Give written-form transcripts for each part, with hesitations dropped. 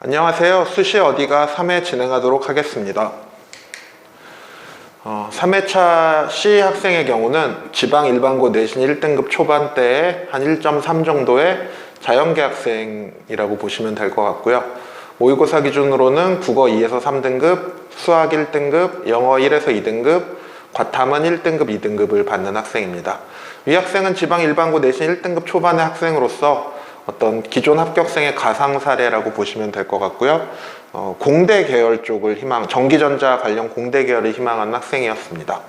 안녕하세요. 수시 어디가 3회 진행하도록 하겠습니다. 3회차 C 학생의 경우는 지방 일반고 내신 1등급 초반대에 한 1.3 정도의 자연계 학생이라고 보시면 될 것 같고요. 모의고사 기준으로는 국어 2에서 3등급, 수학 1등급, 영어 1에서 2등급, 과탐은 1등급, 2등급을 받는 학생입니다. 이 학생은 지방 일반고 내신 1등급 초반의 학생으로서 어떤 기존 합격생의 가상 사례라고 보시면 될 것 같고요. 공대 계열 쪽을 전기전자 관련 공대 계열을 희망하는 학생이었습니다.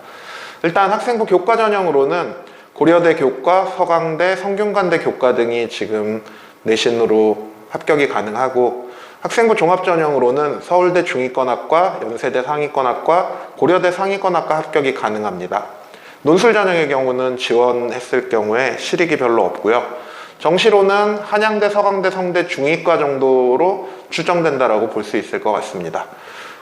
일단 학생부 교과 전형으로는 고려대 교과, 서강대, 성균관대 교과 등이 지금 내신으로 합격이 가능하고, 학생부 종합 전형으로는 서울대 중위권학과, 연세대 상위권학과, 고려대 상위권학과 합격이 가능합니다. 논술 전형의 경우는 지원했을 경우에 실익이 별로 없고요. 정시로는 한양대, 서강대, 성대 중위과 정도로 추정된다라고 볼 수 있을 것 같습니다.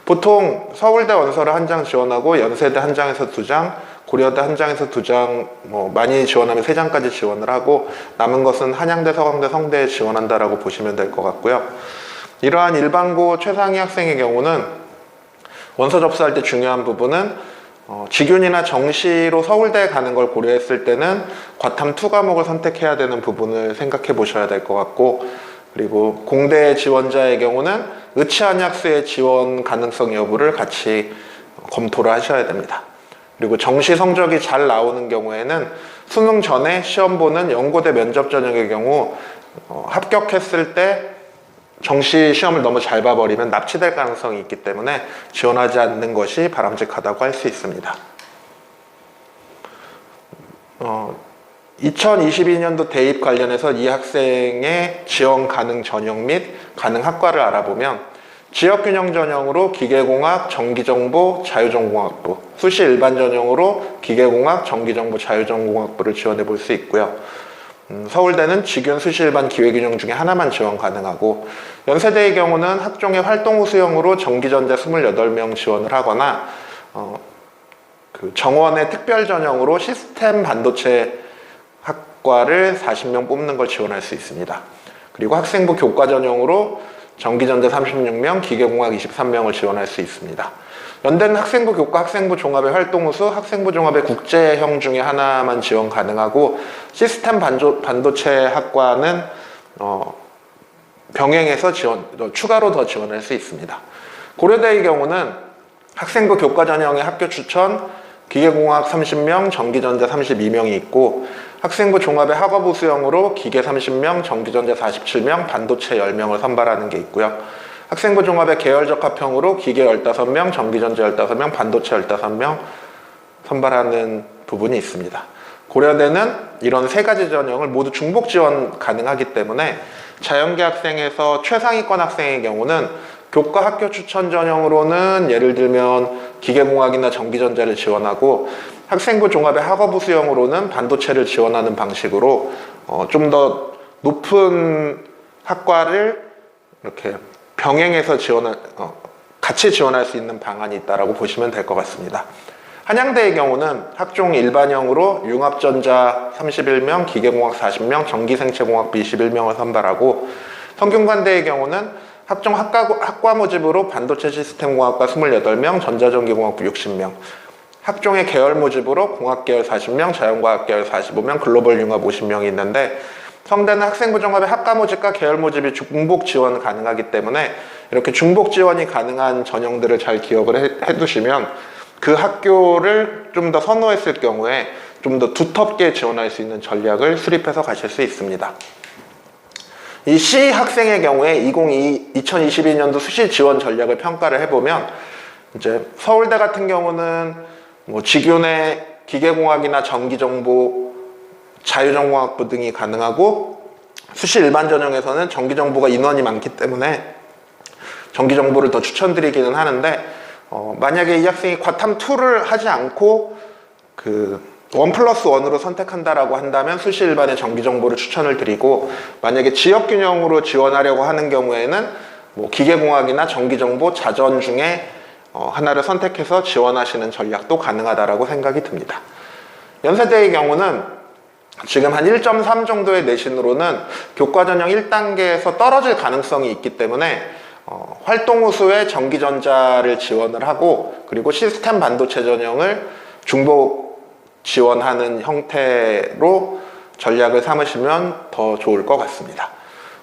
보통 서울대 원서를 한 장 지원하고 연세대 한 장에서 2장, 고려대 한 장에서 2장, 많이 지원하면 3장까지 지원을 하고, 남은 것은 한양대, 서강대, 성대에 지원한다라고 보시면 될 것 같고요. 이러한 일반고 최상위 학생의 경우는 원서 접수할 때 중요한 부분은 직윤이나 정시로 서울대에 가는 걸 고려했을 때는 과탐 2 과목을 선택해야 되는 부분을 생각해 보셔야 될 것 같고, 그리고 공대 지원자의 경우는 의치한약수의 지원 가능성 여부를 같이 검토를 하셔야 됩니다. 그리고 정시 성적이 잘 나오는 경우에는 수능 전에 시험 보는 연고대 면접 전형의 경우 합격했을 때 정시 시험을 너무 잘 봐버리면 납치될 가능성이 있기 때문에 지원하지 않는 것이 바람직하다고 할 수 있습니다. 2022년도 대입 관련해서 이 학생의 지원 가능 전형 및 가능 학과를 알아보면, 지역균형 전형으로 기계공학, 전기정보, 자유전공학부, 수시 일반 전형으로 기계공학, 전기정보, 자유전공학부를 지원해 볼 수 있고요. 서울대는 직윤, 수시 일반, 기회균형 중에 하나만 지원 가능하고, 연세대의 경우는 학종의 활동 우수형으로 전기전자 28명 지원을 하거나 정원의 특별 전형으로 시스템 반도체 학과를 40명 뽑는 걸 지원할 수 있습니다. 그리고 학생부 교과 전형으로 전기전자 36명, 기계공학 23명을 지원할 수 있습니다. 연대는 학생부 교과, 학생부 종합의 활동 우수, 학생부 종합의 국제형 중에 하나만 지원 가능하고, 시스템 반도체 학과는 병행해서 추가로 더 지원할 수 있습니다. 고려대의 경우는 학생부 교과 전형의 학교 추천, 기계공학 30명, 전기전자 32명이 있고, 학생부 종합의 학업 우수형으로 기계 30명, 전기전자 47명, 반도체 10명을 선발하는 게 있고요. 학생부 종합의 계열적 합형으로 기계 15명, 전기전자 15명, 반도체 15명 선발하는 부분이 있습니다. 고려대는 이런 3가지 전형을 모두 중복 지원 가능하기 때문에 자연계 학생에서 최상위권 학생의 경우는 교과 학교 추천 전형으로는 예를 들면 기계공학이나 전기전자를 지원하고, 학생부 종합의 학업 우수형으로는 반도체를 지원하는 방식으로 좀 더 높은 학과를 이렇게 병행해서 같이 지원할 수 있는 방안이 있다고 보시면 될 것 같습니다. 한양대의 경우는 학종 일반형으로 융합전자 31명, 기계공학 40명, 전기생체공학부 21명을 선발하고, 성균관대의 경우는 학종 학과 모집으로 반도체 시스템공학과 28명, 전자전기공학부 60명, 학종의 계열 모집으로 공학계열 40명, 자연과학계열 45명, 글로벌 융합 50명이 있는데, 성대는 학생부 종합의 학과 모집과 계열 모집이 중복 지원 가능하기 때문에 이렇게 중복 지원이 가능한 전형들을 잘 기억을 해두시면 그 학교를 좀 더 선호했을 경우에 좀 더 두텁게 지원할 수 있는 전략을 수립해서 가실 수 있습니다. 이 C 학생의 경우에 2022년도 수시 지원 전략을 평가를 해보면, 이제 서울대 같은 경우는 직윤의 기계공학이나 전기정보, 자유전공학부 등이 가능하고, 수시 일반 전형에서는 전기정보가 인원이 많기 때문에 전기정보를 더 추천드리기는 하는데, 만약에 이 학생이 과탐 2를 하지 않고 1+1으로 선택한다라고 한다면 수시 일반의 전기정보를 추천을 드리고, 만약에 지역균형으로 지원하려고 하는 경우에는 기계공학이나 전기정보, 자전 중에 하나를 선택해서 지원하시는 전략도 가능하다고 생각이 듭니다. 연세대의 경우는 지금 한 1.3 정도의 내신으로는 교과 전형 1단계에서 떨어질 가능성이 있기 때문에 활동 우수에 전기전자를 지원을 하고, 그리고 시스템 반도체 전형을 중복 지원하는 형태로 전략을 삼으시면 더 좋을 것 같습니다.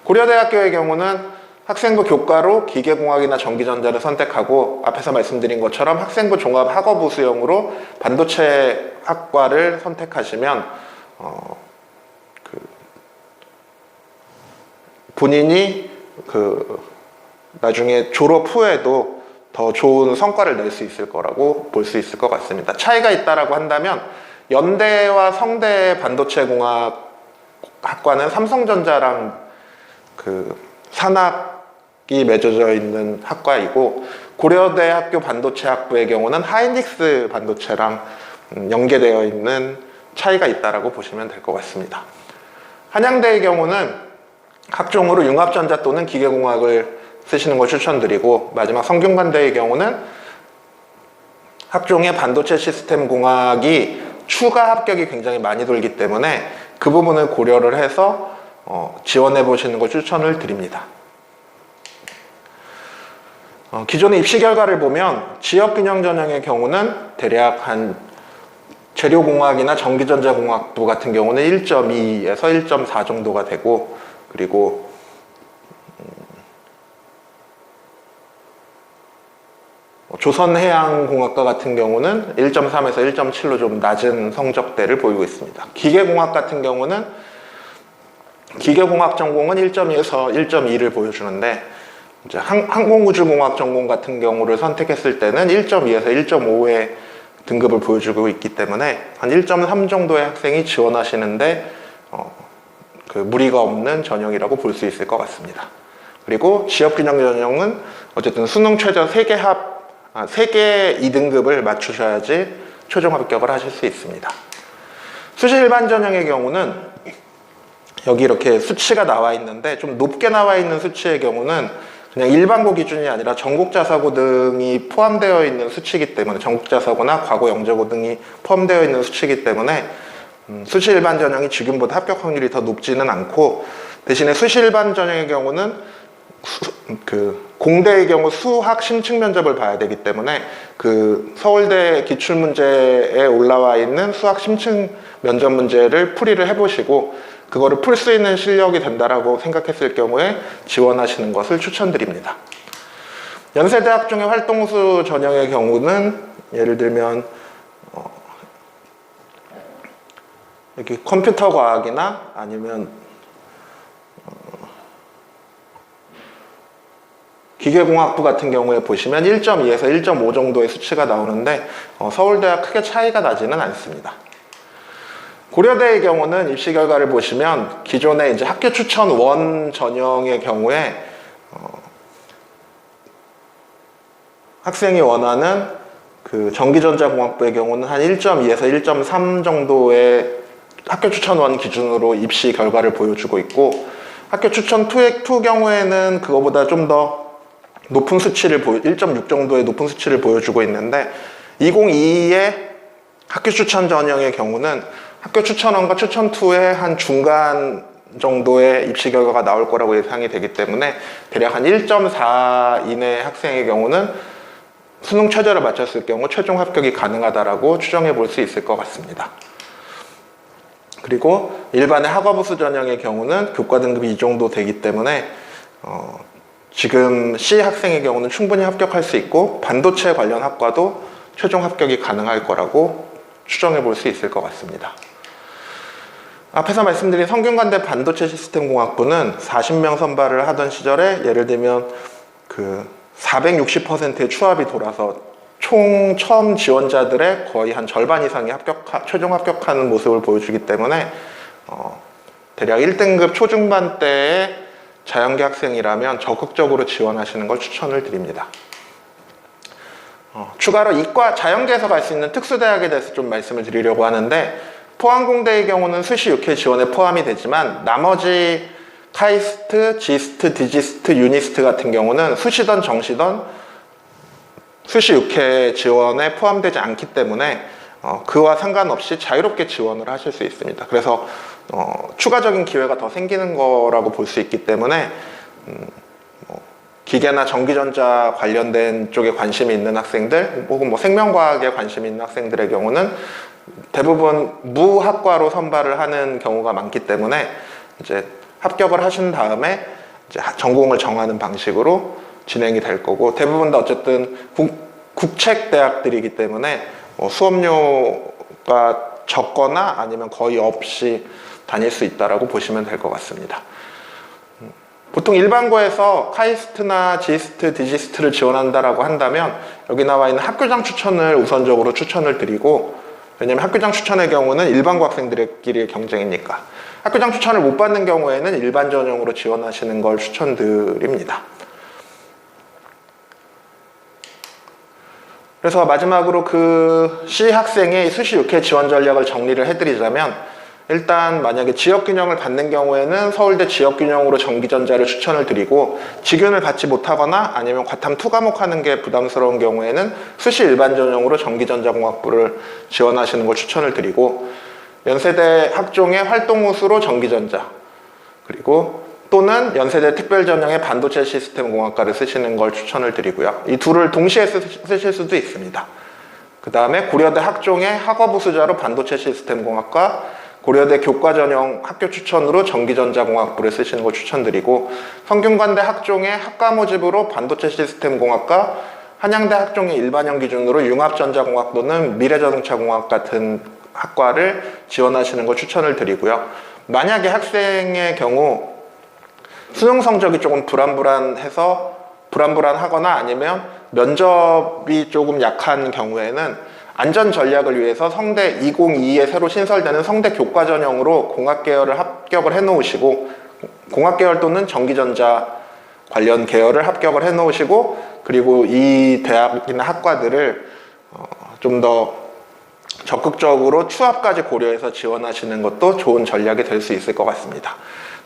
고려대학교의 경우는 학생부 교과로 기계공학이나 전기전자를 선택하고, 앞에서 말씀드린 것처럼 학생부 종합 학업 우수형으로 반도체 학과를 선택하시면 본인이 나중에 졸업 후에도 더 좋은 성과를 낼 수 있을 거라고 볼 수 있을 것 같습니다. 차이가 있다라고 한다면, 연대와 성대 반도체공학 학과는 삼성전자랑 산학이 맺어져 있는 학과이고, 고려대학교 반도체학부의 경우는 하이닉스 반도체랑 연계되어 있는 차이가 있다라고 보시면 될 것 같습니다. 한양대의 경우는 학종으로 융합전자 또는 기계공학을 쓰시는 걸 추천드리고, 마지막 성균관대의 경우는 학종의 반도체 시스템 공학이 추가 합격이 굉장히 많이 돌기 때문에 그 부분을 고려를 해서 지원해 보시는 걸 추천을 드립니다. 기존의 입시 결과를 보면 지역균형 전형의 경우는 대략 한 재료공학이나 전기전자공학부 같은 경우는 1.2에서 1.4 정도가 되고, 그리고 조선해양공학과 같은 경우는 1.3에서 1.7로 좀 낮은 성적대를 보이고 있습니다. 기계공학 같은 경우는 기계공학 전공은 1.2에서 1.2를 보여주는데, 이제 항공우주공학 전공 같은 경우를 선택했을 때는 1.2에서 1.5의 등급을 보여주고 있기 때문에 한 1.3 정도의 학생이 지원하시는데 무리가 없는 전형이라고 볼 수 있을 것 같습니다. 그리고 지역균형 전형은 어쨌든 수능 최저 3개 2등급을 맞추셔야지 최종 합격을 하실 수 있습니다. 수시 일반 전형의 경우는 여기 이렇게 수치가 나와 있는데, 좀 높게 나와 있는 수치의 경우는 그냥 일반고 기준이 아니라 전국자사고 등이 포함되어 있는 수치이기 때문에, 전국자사고나 과거 영재고 등이 포함되어 있는 수치이기 때문에 수시 일반 전형이 지금보다 합격 확률이 더 높지는 않고, 대신에 수시 일반 전형의 경우는 공대의 경우 수학 심층 면접을 봐야 되기 때문에 서울대 기출문제에 올라와 있는 수학 심층 면접 문제를 풀이를 해보시고, 그거를 풀 수 있는 실력이 된다라고 생각했을 경우에 지원하시는 것을 추천드립니다. 연세대학 중의 활동우수 전형의 경우는 예를 들면 여기 컴퓨터 과학이나 아니면 기계공학부 같은 경우에 보시면 1.2에서 1.5 정도의 수치가 나오는데 서울대와 크게 차이가 나지는 않습니다. 고려대의 경우는 입시 결과를 보시면 기존의 이제 학교 추천 원 전형의 경우에 학생이 원하는 전기전자공학부의 경우는 한 1.2에서 1.3 정도의 학교 추천 원 기준으로 입시 결과를 보여주고 있고, 학교 추천 2 경우에는 그거보다 좀 더 높은 수치를 1.6 정도의 높은 수치를 보여주고 있는데, 2022의 학교 추천 전형의 경우는 학교 추천원과 추천2의 한 중간 정도의 입시 결과가 나올 거라고 예상이 되기 때문에 대략 한 1.4 이내 학생의 경우는 수능 최저를 맞췄을 경우 최종 합격이 가능하다라고 추정해 볼 수 있을 것 같습니다. 그리고 일반의 학업우수 전형의 경우는 교과 등급이 이 정도 되기 때문에 지금 C 학생의 경우는 충분히 합격할 수 있고, 반도체 관련 학과도 최종 합격이 가능할 거라고 추정해 볼 수 있을 것 같습니다. 앞에서 말씀드린 성균관대 반도체 시스템 공학부는 40명 선발을 하던 시절에 예를 들면 460%의 추합이 돌아서 총 처음 지원자들의 거의 한 절반 이상이 최종 합격하는 모습을 보여주기 때문에 대략 1등급 초중반대의 자연계 학생이라면 적극적으로 지원하시는 걸 추천을 드립니다. 추가로 이과 자연계에서 갈 수 있는 특수대학에 대해서 좀 말씀을 드리려고 하는데, 포항공대의 경우는 수시 6회 지원에 포함이 되지만 나머지 카이스트, 지스트, 디지스트, 유니스트 같은 경우는 수시던 정시던 수시 6회 지원에 포함되지 않기 때문에 그와 상관없이 자유롭게 지원을 하실 수 있습니다. 그래서 추가적인 기회가 더 생기는 거라고 볼 수 있기 때문에 기계나 전기전자 관련된 쪽에 관심이 있는 학생들 혹은 뭐 생명과학에 관심이 있는 학생들의 경우는 대부분 무학과로 선발을 하는 경우가 많기 때문에 이제 합격을 하신 다음에 이제 전공을 정하는 방식으로 진행이 될 거고, 대부분 다 어쨌든 국책 대학들이기 때문에 수업료가 적거나 아니면 거의 없이 다닐 수 있다라고 보시면 될 것 같습니다. 보통 일반고에서 카이스트나 지스트, 디지스트를 지원한다라고 한다면 여기 나와 있는 학교장 추천을 우선적으로 추천을 드리고, 왜냐면 학교장 추천의 경우는 일반고 학생들끼리의 경쟁이니까 학교장 추천을 못 받는 경우에는 일반 전형으로 지원하시는 걸 추천드립니다. 그래서 마지막으로 그 C 학생의 수시 6회 지원 전략을 정리를 해드리자면, 일단 만약에 지역균형을 받는 경우에는 서울대 지역균형으로 전기전자를 추천을 드리고, 지균을 받지 못하거나 아니면 과탐 2과목 하는 게 부담스러운 경우에는 수시 일반 전형으로 전기전자공학부를 지원하시는 걸 추천을 드리고, 연세대 학종의 활동우수로 전기전자, 그리고 또는 연세대 특별전형의 반도체 시스템 공학과를 쓰시는 걸 추천을 드리고요. 이 둘을 동시에 쓰실 수도 있습니다. 그 다음에 고려대 학종의 학업우수자로 반도체 시스템 공학과, 고려대 교과전형 학교 추천으로 전기전자공학부를 쓰시는 걸 추천드리고, 성균관대 학종의 학과 모집으로 반도체 시스템 공학과, 한양대 학종의 일반형 기준으로 융합전자공학 또는 미래자동차공학 같은 학과를 지원하시는 걸 추천을 드리고요. 만약에 학생의 경우 수능 성적이 조금 불안불안하거나 아니면 면접이 조금 약한 경우에는 안전 전략을 위해서 성대 2022에 새로 신설되는 성대 교과 전형으로 공학 계열을 합격을 해 놓으시고, 공학 계열 또는 전기전자 관련 계열을 합격을 해 놓으시고, 그리고 이 대학이나 학과들을 좀 더 적극적으로 추합까지 고려해서 지원하시는 것도 좋은 전략이 될 수 있을 것 같습니다.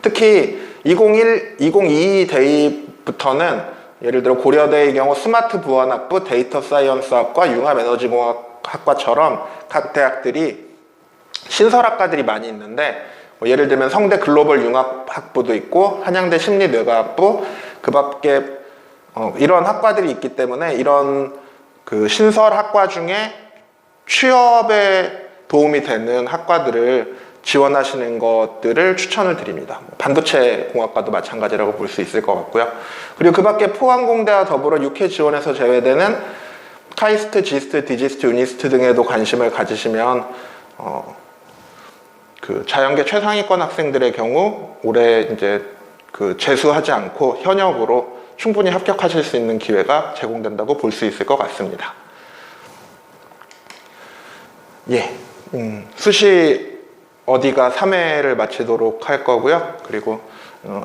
특히 2022 대입부터는 예를 들어 고려대의 경우 스마트 보안학부, 데이터 사이언스학과, 융합에너지공학학과처럼 각 대학들이 신설학과들이 많이 있는데, 예를 들면 성대 글로벌 융합학부도 있고 한양대 심리뇌과학부, 그 밖에 이런 학과들이 있기 때문에 이런 그 신설학과 중에 취업에 도움이 되는 학과들을 지원하시는 것들을 추천을 드립니다. 반도체 공학과도 마찬가지라고 볼 수 있을 것 같고요. 그리고 그 밖에 포항공대와 더불어 6회 지원에서 제외되는 카이스트, 지스트, 디지스트, 유니스트 등에도 관심을 가지시면 그 자연계 최상위권 학생들의 경우 올해 이제 그 재수하지 않고 현역으로 충분히 합격하실 수 있는 기회가 제공된다고 볼 수 있을 것 같습니다. 수시 어디가 3회를 마치도록 할 거고요. 그리고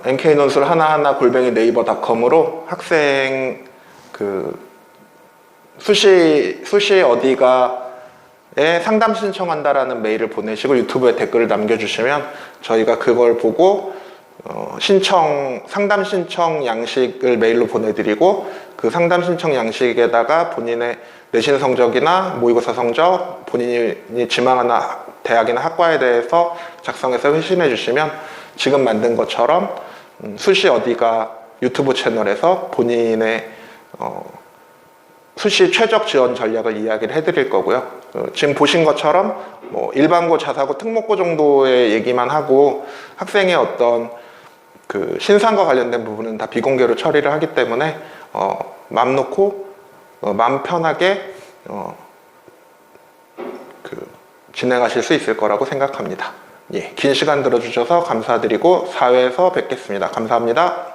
nk논술 하나하나 @ 네이버닷컴으로 학생 그 수시 어디가에 상담 신청한다라는 메일을 보내시고 유튜브에 댓글을 남겨주시면 저희가 그걸 보고 상담 신청 양식을 메일로 보내드리고, 그 상담 신청 양식에다가 본인의 내신 성적이나 모의고사 성적, 본인이 지망하는 대학이나 학과에 대해서 작성해서 회신해 주시면 지금 만든 것처럼 수시 어디가 유튜브 채널에서 본인의 수시 최적 지원 전략을 이야기를 해드릴 거고요. 지금 보신 것처럼 뭐 일반고, 자사고, 특목고 정도의 얘기만 하고 학생의 어떤 그 신상과 관련된 부분은 다 비공개로 처리를 하기 때문에 마음 놓고 마음 편하게 진행하실 수 있을 거라고 생각합니다. 긴 시간 들어주셔서 감사드리고 4회에서 뵙겠습니다. 감사합니다.